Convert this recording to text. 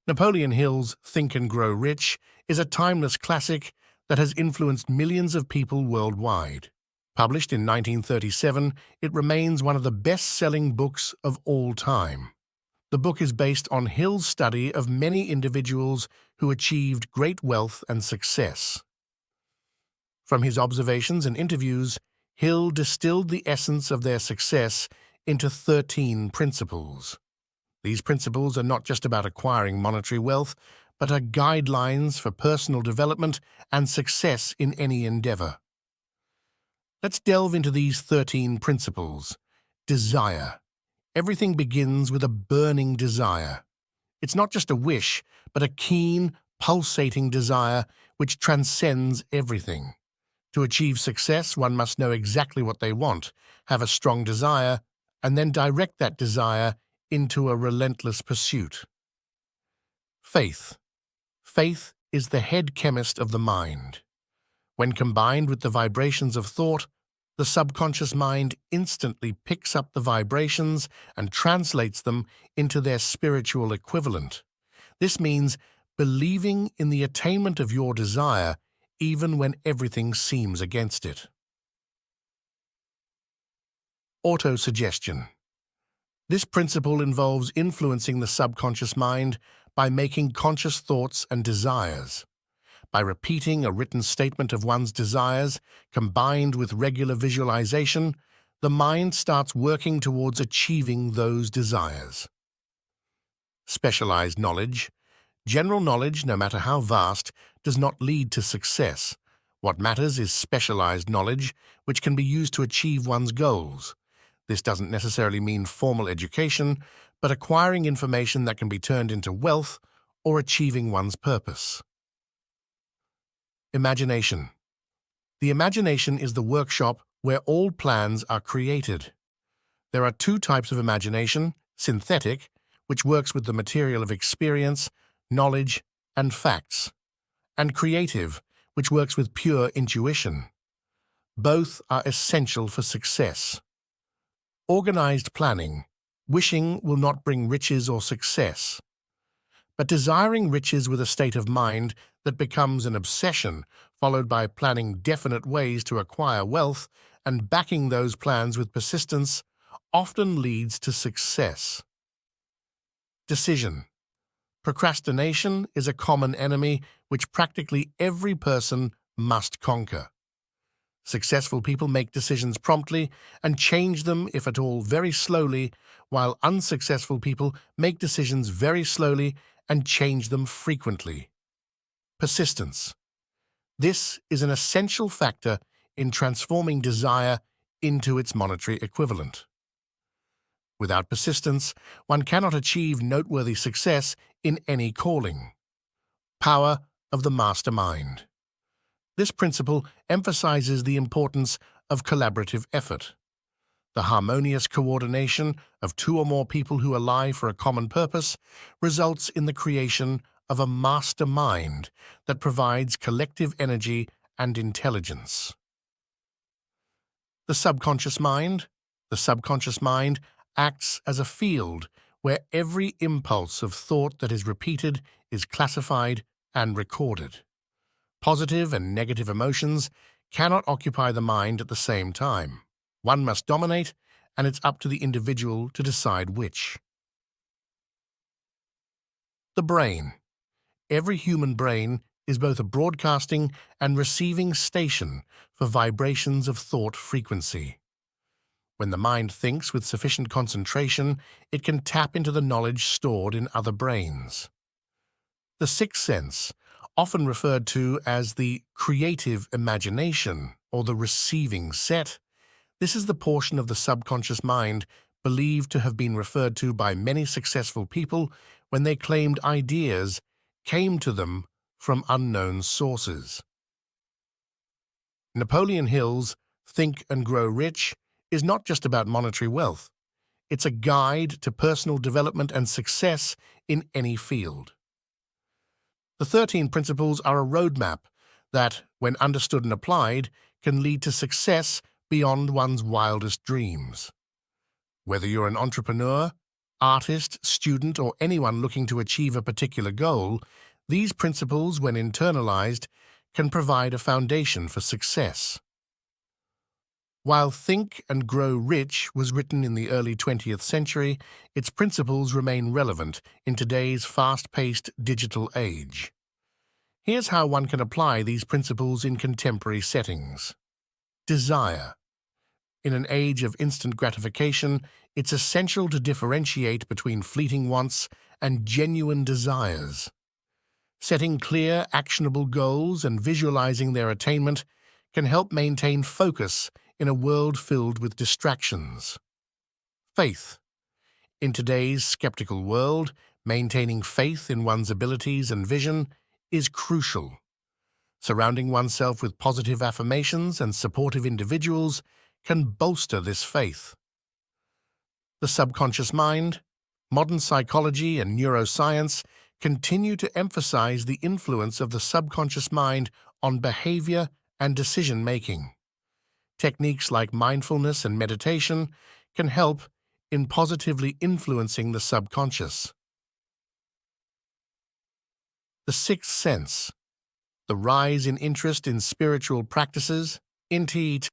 Napoleon Hill's Think and Grow Rich is a timeless classic that has influenced millions of people worldwide. Published in 1937, it remains one of the best-selling books of all time. The book is based on Hill's study of many individuals who achieved great wealth and success. From his observations and interviews, Hill distilled the essence of their success into 13 principles. These principles are not just about acquiring monetary wealth, but are guidelines for personal development and success in any endeavor. Let's delve into these 13 principles. Desire. Everything begins with a burning desire. It's not just a wish, but a keen, pulsating desire which transcends everything. To achieve success, one must know exactly what they want, have a strong desire, and then direct that desire into a relentless pursuit. Faith. Faith is the head chemist of the mind. When combined with the vibrations of thought, the subconscious mind instantly picks up the vibrations and translates them into their spiritual equivalent. This means believing in the attainment of your desire even when everything seems against it. Autosuggestion. This principle involves influencing the subconscious mind by making conscious thoughts and desires. By repeating a written statement of one's desires, combined with regular visualization, the mind starts working towards achieving those desires. Specialized knowledge. General knowledge, no matter how vast, does not lead to success. What matters is specialized knowledge, which can be used to achieve one's goals. This doesn't necessarily mean formal education, but acquiring information that can be turned into wealth or achieving one's purpose. Imagination. The imagination is the workshop where all plans are created. There are two types of imagination: synthetic, which works with the material of experience, knowledge, and facts, and creative, which works with pure intuition. Both are essential for success. Organized planning. Wishing will not bring riches or success. But desiring riches with a state of mind that becomes an obsession, followed by planning definite ways to acquire wealth and backing those plans with persistence, often leads to success. Decision. Procrastination is a common enemy which practically every person must conquer. Successful people make decisions promptly and change them, if at all, very slowly, while unsuccessful people make decisions very slowly and change them frequently. Persistence. This is an essential factor in transforming desire into its monetary equivalent. Without persistence, one cannot achieve noteworthy success in any calling. Power of the mastermind. This principle emphasizes the importance of collaborative effort. The harmonious coordination of two or more people who ally for a common purpose results in the creation of a mastermind that provides collective energy and intelligence. The subconscious mind. The subconscious mind acts as a field where every impulse of thought that is repeated is classified and recorded. Positive and negative emotions cannot occupy the mind at the same time. One must dominate, and it's up to the individual to decide which. The brain. Every human brain is both a broadcasting and receiving station for vibrations of thought frequency. When the mind thinks with sufficient concentration, it can tap into the knowledge stored in other brains. The sixth sense, often referred to as the creative imagination or the receiving set. This is the portion of the subconscious mind believed to have been referred to by many successful people when they claimed ideas came to them from unknown sources. Napoleon Hill's Think and Grow Rich is not just about monetary wealth. It's a guide to personal development and success in any field. The 13 principles are a roadmap that, when understood and applied, can lead to success beyond one's wildest dreams. Whether you're an entrepreneur, artist, student, or anyone looking to achieve a particular goal, these principles, when internalized, can provide a foundation for success. While Think and Grow Rich was written in the early 20th century, its principles remain relevant in today's fast-paced digital age. Here's how one can apply these principles in contemporary settings. Desire. In an age of instant gratification, it's essential to differentiate between fleeting wants and genuine desires. Setting clear, actionable goals and visualizing their attainment can help maintain focus in a world filled with distractions. Faith. In today's skeptical world, maintaining faith in one's abilities and vision is crucial. Surrounding oneself with positive affirmations and supportive individuals can bolster this faith. The subconscious mind. Modern psychology and neuroscience continue to emphasize the influence of the subconscious mind on behavior and decision-making. Techniques like mindfulness and meditation can help in positively influencing the subconscious. The sixth sense. The rise in interest in spiritual practices. Indeed,